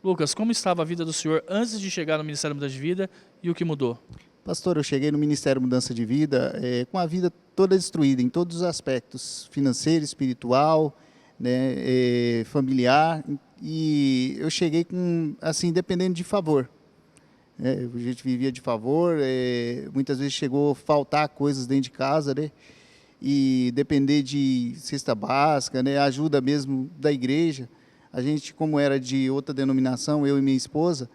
Lucas, como estava a vida do senhor antes de chegar no Ministério Mudança de Vida e o que mudou? Pastor, eu cheguei no Ministério Mudança de Vida com a vida toda destruída em todos os aspectos, financeiro, espiritual, né, familiar, e eu cheguei com, assim, dependendo de favor. A gente vivia de favor, muitas vezes chegou a faltar coisas dentro de casa, né, e depender de cesta básica, né, ajuda mesmo da igreja. A gente, como era de outra denominação, eu e minha esposa,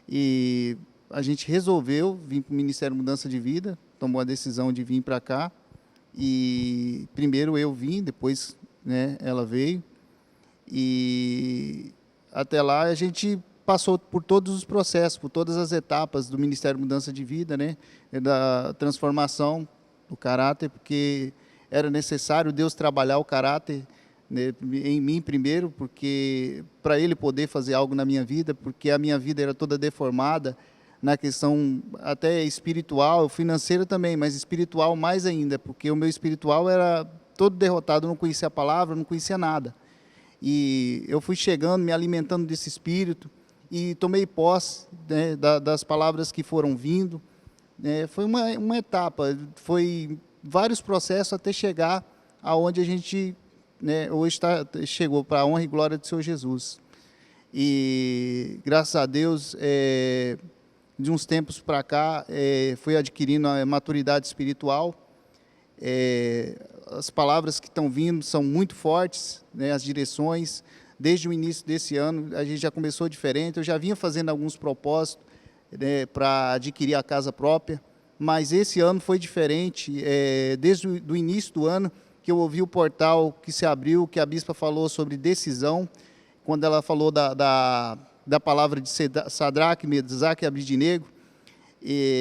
e a gente resolveu vir para o Ministério Mudança de Vida, tomou a decisão de vir para cá, e primeiro eu vim, depois, né, ela veio, e até lá a gente passou por todos os processos, por todas as etapas do Ministério Mudança de Vida, né, da transformação do caráter, porque era necessário Deus trabalhar o caráter, né, em mim primeiro, porque para Ele poder fazer algo na minha vida, porque a minha vida era toda deformada, na questão até espiritual, financeira também, mas espiritual mais ainda, porque o meu espiritual era todo derrotado, eu não conhecia a palavra, não conhecia nada. E eu fui chegando, me alimentando desse espírito, e tomei posse, né, das palavras que foram vindo. Foi uma etapa, foi vários processos até chegar aonde a gente, né, hoje chegou, para a honra e glória do Senhor Jesus. E graças a Deus, de uns tempos para cá, fui adquirindo a maturidade espiritual. As palavras que estão vindo são muito fortes, né, as direções. Desde o início desse ano, a gente já começou diferente. Eu já vinha fazendo alguns propósitos, né, para adquirir a casa própria, mas esse ano foi diferente. Desde o início do ano, que eu ouvi o portal que se abriu, que a bispa falou sobre decisão, quando ela falou da palavra de Sadraque, Mesaque e Abidnego,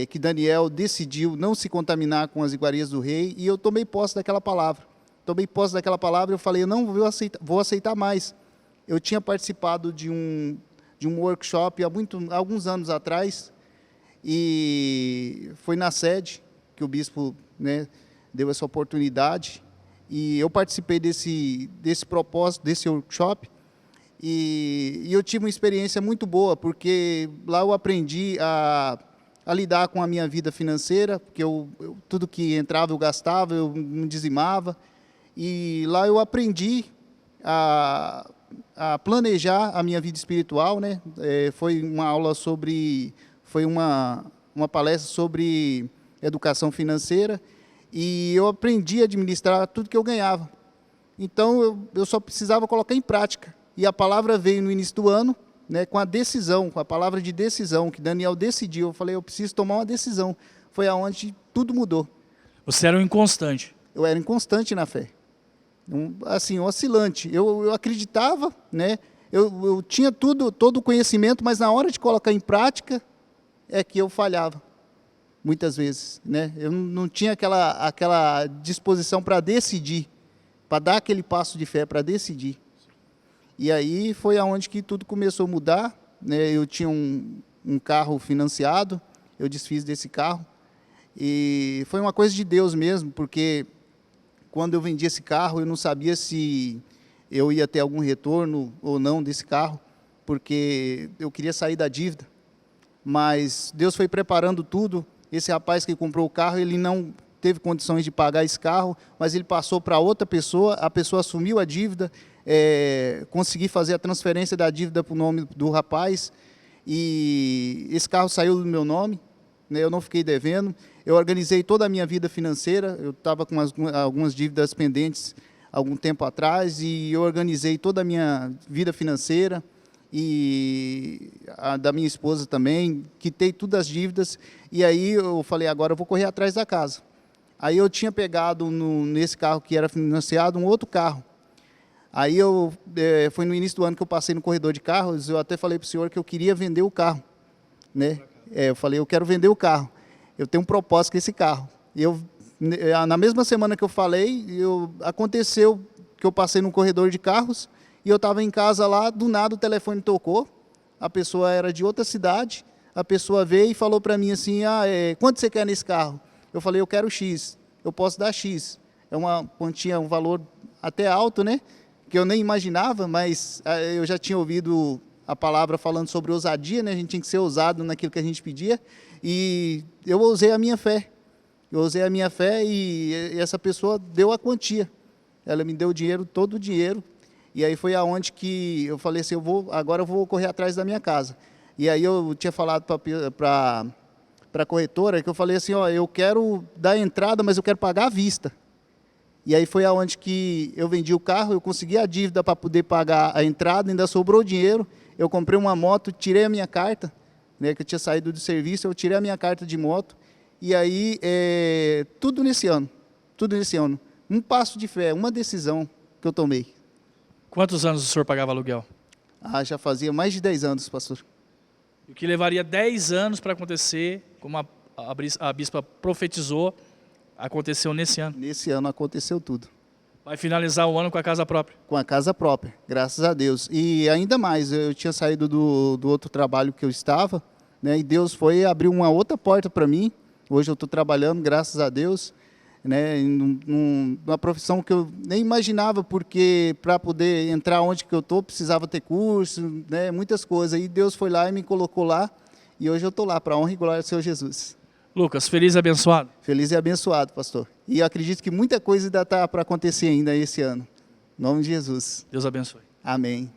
que Daniel decidiu não se contaminar com as iguarias do rei, e eu tomei posse daquela palavra. Tomei posse daquela palavra, eu falei, eu não vou aceitar mais. Eu tinha participado de um workshop há alguns anos atrás, e foi na sede que o bispo, né, deu essa oportunidade, e eu participei desse propósito, desse workshop, e eu tive uma experiência muito boa, porque lá eu aprendi a lidar com a minha vida financeira, porque tudo que entrava eu gastava, eu me dizimava, e lá eu aprendi a planejar a minha vida espiritual, né? Foi uma aula foi uma palestra sobre educação financeira, e eu aprendi a administrar tudo que eu ganhava. Então, eu só precisava colocar em prática. E a palavra veio no início do ano, né, com a decisão, com a palavra de decisão, que Daniel decidiu. Eu falei, eu preciso tomar uma decisão. Foi aonde tudo mudou. Você era um inconstante. Eu era inconstante na fé. Assim, oscilante. Eu acreditava, né, eu tinha todo o conhecimento, mas na hora de colocar em prática, é que eu falhava. Muitas vezes, né? Eu não tinha aquela disposição para decidir, para dar aquele passo de fé, para decidir. E aí foi aonde que tudo começou a mudar, né? Eu tinha um carro financiado, eu desfiz desse carro, e foi uma coisa de Deus mesmo, porque quando eu vendi esse carro, eu não sabia se eu ia ter algum retorno ou não desse carro, porque eu queria sair da dívida, mas Deus foi preparando tudo. Esse rapaz que comprou o carro, ele não teve condições de pagar esse carro, mas ele passou para outra pessoa, a pessoa assumiu a dívida, consegui fazer a transferência da dívida para o nome do rapaz, e esse carro saiu do meu nome, né, eu não fiquei devendo. Eu organizei toda a minha vida financeira, eu estava com algumas dívidas pendentes algum tempo atrás, e eu organizei toda a minha vida financeira, e a da minha esposa também, quitei todas as dívidas, e aí eu falei, agora eu vou correr atrás da casa. Aí eu tinha pegado nesse carro que era financiado um outro carro. Aí foi no início do ano que eu passei no corredor de carros, eu até falei para o senhor que eu queria vender o carro, né? Eu falei, eu quero vender o carro, eu tenho um propósito com esse carro. E na mesma semana que eu falei, aconteceu que eu passei no corredor de carros, e eu estava em casa lá, do nada o telefone tocou, a pessoa era de outra cidade, a pessoa veio e falou para mim assim, quanto você quer nesse carro? Eu falei, eu quero X, eu posso dar X. É uma quantia, um valor até alto, né? Que eu nem imaginava, mas eu já tinha ouvido a palavra falando sobre ousadia, né? A gente tinha que ser ousado naquilo que a gente pedia. E eu usei a minha fé. Eu usei a minha fé e essa pessoa deu a quantia. Ela me deu o dinheiro, todo o dinheiro. E aí foi aonde que eu falei assim, agora eu vou correr atrás da minha casa. E aí eu tinha falado para a corretora que eu falei assim, ó, eu quero dar a entrada, mas eu quero pagar à vista. E aí foi aonde que eu vendi o carro, eu consegui a dívida para poder pagar a entrada, ainda sobrou dinheiro. Eu comprei uma moto, tirei a minha carta, né, que eu tinha saído do serviço, eu tirei a minha carta de moto. E aí, tudo nesse ano. Um passo de fé, uma decisão que eu tomei. Quantos anos o senhor pagava aluguel? Já fazia mais de 10 anos, pastor. E o que levaria 10 anos para acontecer, como a bispa profetizou, aconteceu nesse ano. Nesse ano aconteceu tudo. Vai finalizar o ano com a casa própria. Com a casa própria, graças a Deus. E ainda mais, eu tinha saído do outro trabalho que eu estava, né, e Deus foi abrir uma outra porta para mim. Hoje eu estou trabalhando, graças a Deus, né, numa profissão que eu nem imaginava, porque para poder entrar onde que eu estou, precisava ter curso, né, muitas coisas. E Deus foi lá e me colocou lá, e hoje eu estou lá, para a honra e glória do Senhor Jesus. Lucas, feliz e abençoado? Feliz e abençoado, pastor. E eu acredito que muita coisa ainda está para acontecer ainda esse ano. Em nome de Jesus. Deus abençoe. Amém.